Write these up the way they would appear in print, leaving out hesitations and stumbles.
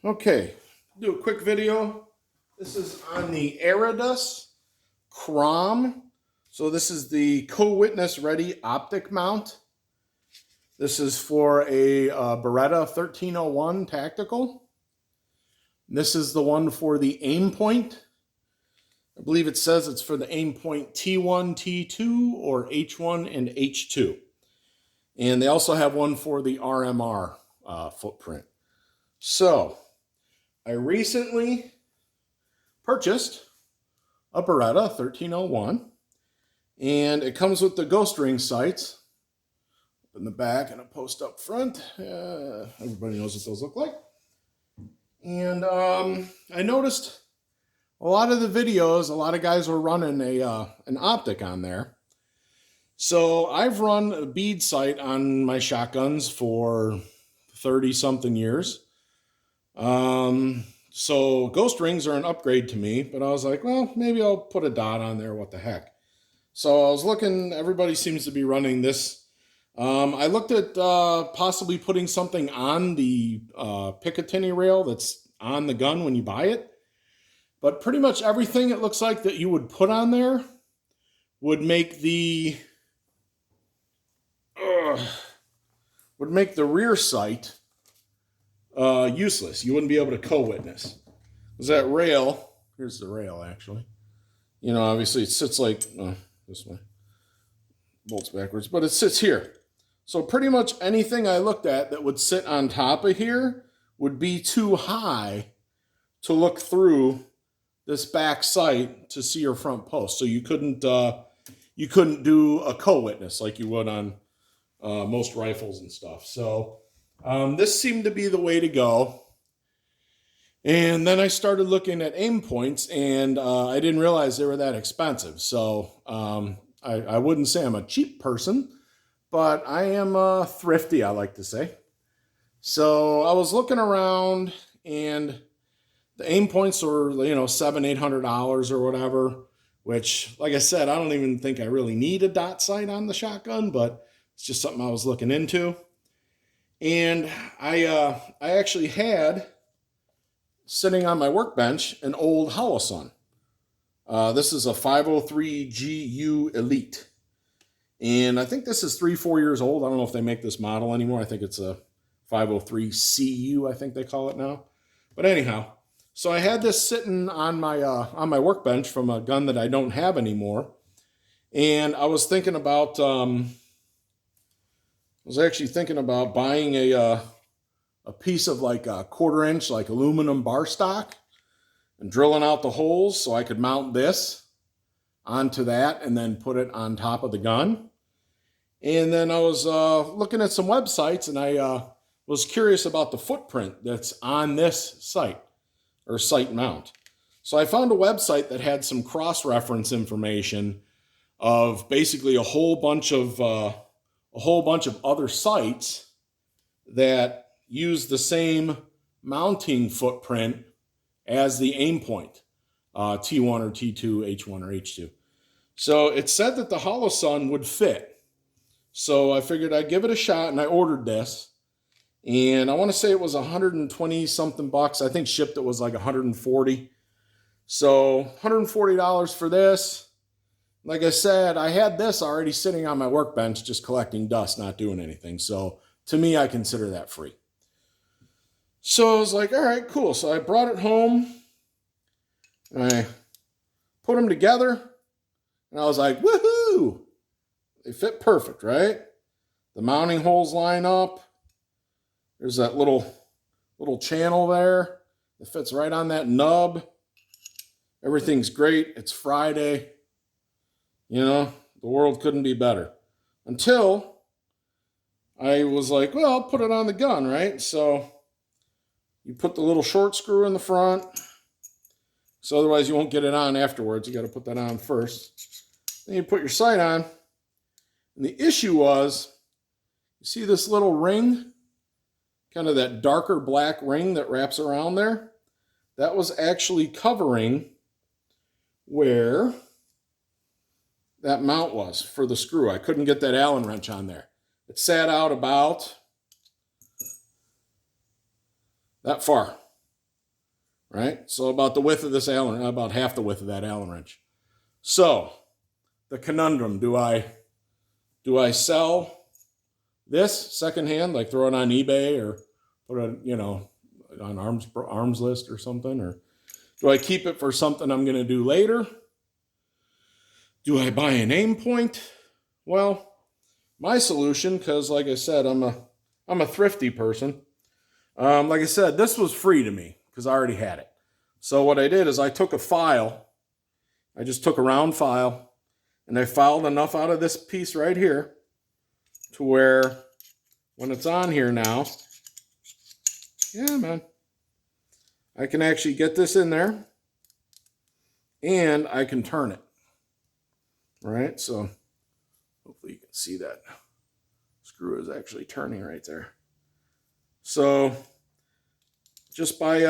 Okay, do a quick video. This is on the Airidus CROM. So this is the co-witness ready optic mount. This is for a Beretta 1301 tactical. This is the one for the Aimpoint. I believe it says it's for the Aimpoint T1, T2, or H1 and H2. And they also have one for the RMR footprint. So I recently purchased a Beretta 1301, and it comes with the ghost ring sights in the back and a post up front. Everybody knows what those look like. And I noticed a lot of the videos, a lot of guys were running an optic on there. So I've run a bead sight on my shotguns for 30-something years. So ghost rings are an upgrade to me, but I was like, well, maybe I'll put a dot on there. What the heck? So I was looking, everybody seems to be running this. I looked at possibly putting something on the Picatinny rail that's on the gun when you buy it. But pretty much everything it looks like that you would put on there would make the rear sight useless. You wouldn't be able to co-witness. Because that rail, here's the rail actually. You know, obviously it sits like, this way, bolts backwards, but it sits here. So pretty much anything I looked at that would sit on top of here would be too high to look through this back sight to see your front post. So you couldn't do a co-witness like you would on most rifles and stuff. So this seemed to be the way to go. And then I started looking at aim points, and I didn't realize they were that expensive. So I wouldn't say I'm a cheap person, but I am thrifty, I like to say. So I was looking around, and the aim points were, you know, $700-800 or whatever, which, like I said, I don't even think I really need a dot sight on the shotgun, but it's just something I was looking into. And I actually had, sitting on my workbench, an old Holosun. This is a 503 GU Elite. And I think this is 3-4 years old. I don't know if they make this model anymore. I think it's a 503 CU, I think they call it now. But anyhow, so I had this sitting on my workbench from a gun that I don't have anymore. And I was thinking about, buying a piece of like a 1/4 inch, like aluminum bar stock, and drilling out the holes so I could mount this onto that and then put it on top of the gun. And then I was looking at some websites, and I was curious about the footprint that's on this sight or sight mount. So I found a website that had some cross-reference information of basically a whole bunch of other sites that use the same mounting footprint as the Aimpoint T1 or T2, H1 or H2. So it said that the Holosun would fit. So I figured I'd give it a shot, and I ordered this. And I want to say it was 120 something bucks. I think shipped it was like 140. So $140 for this. Like I said, I had this already sitting on my workbench just collecting dust, not doing anything. So to me, I consider that free. So I was like, all right, cool. So I brought it home, and I put them together, and I was like, woohoo! They fit perfect, right? The mounting holes line up. There's that little channel there that fits right on that nub. Everything's great. It's Friday. You know, the world couldn't be better. Until I was like, well, I'll put it on the gun, right? So you put the little short screw in the front. So otherwise you won't get it on afterwards. You got to put that on first. Then you put your sight on. And the issue was, you see this little ring? Kind of that darker black ring that wraps around there? That was actually covering where that mount was for the screw. I couldn't get that Allen wrench on there. It sat out about that far. right? So about the width of this Allen, about half the width of that Allen wrench. So the conundrum, do I sell this secondhand, like throw it on eBay or put it, you know, on arms list or something, or do I keep it for something I'm going to do later? Do I buy an Aimpoint? Well, my solution, because like I said, I'm a thrifty person. Like I said, this was free to me because I already had it. So what I did is I took a file. I just took a round file and I filed enough out of this piece right here to where when it's on here now, yeah, man, I can actually get this in there and I can turn it. All right, so hopefully you can see that screw is actually turning right there. So just by,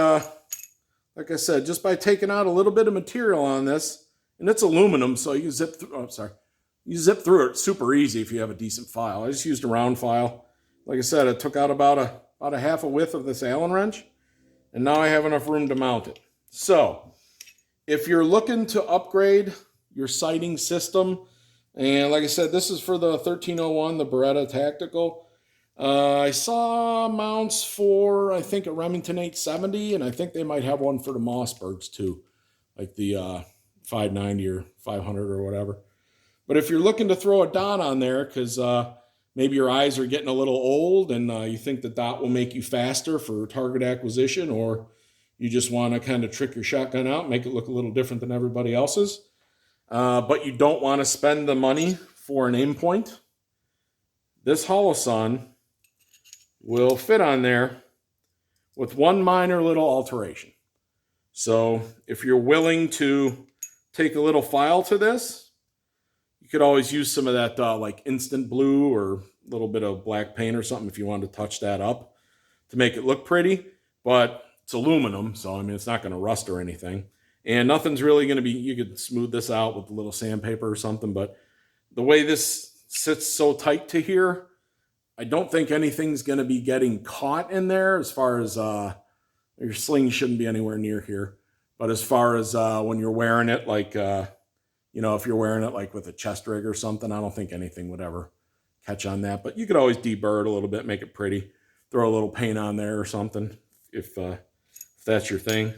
like I said, just by taking out a little bit of material on this, and it's aluminum, so you zip through, oh, sorry. You zip through it super easy if you have a decent file. I just used a round file. Like I said, it took out about a half a width of this Allen wrench, and now I have enough room to mount it. So if you're looking to upgrade your sighting system, and like I said, this is for the 1301, the Beretta Tactical. I saw mounts for, I think, a Remington 870, and I think they might have one for the Mossbergs too, like the 590 or 500 or whatever. But if you're looking to throw a dot on there because maybe your eyes are getting a little old and you think the dot will make you faster for target acquisition, or you just want to kind of trick your shotgun out, make it look a little different than everybody else's, but you don't want to spend the money for an Aimpoint, this Holosun will fit on there with one minor little alteration. So if you're willing to take a little file to this, you could always use some of that like instant blue or a little bit of black paint or something if you wanted to touch that up to make it look pretty. But it's aluminum, so I mean it's not going to rust or anything. And nothing's really going to be, you could smooth this out with a little sandpaper or something, but the way this sits so tight to here, I don't think anything's going to be getting caught in there as far as your sling shouldn't be anywhere near here. But as far as when you're wearing it, like, you know, if you're wearing it like with a chest rig or something, I don't think anything would ever catch on that. But you could always deburr it a little bit, make it pretty, throw a little paint on there or something if that's your thing.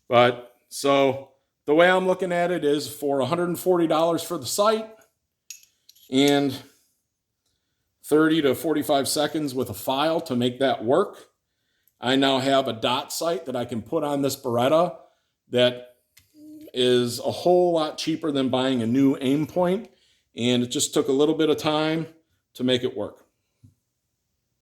But so the way I'm looking at it is for $140 for the sight and 30 to 45 seconds with a file to make that work. I now have a dot sight that I can put on this Beretta that is a whole lot cheaper than buying a new Aimpoint, and it just took a little bit of time to make it work.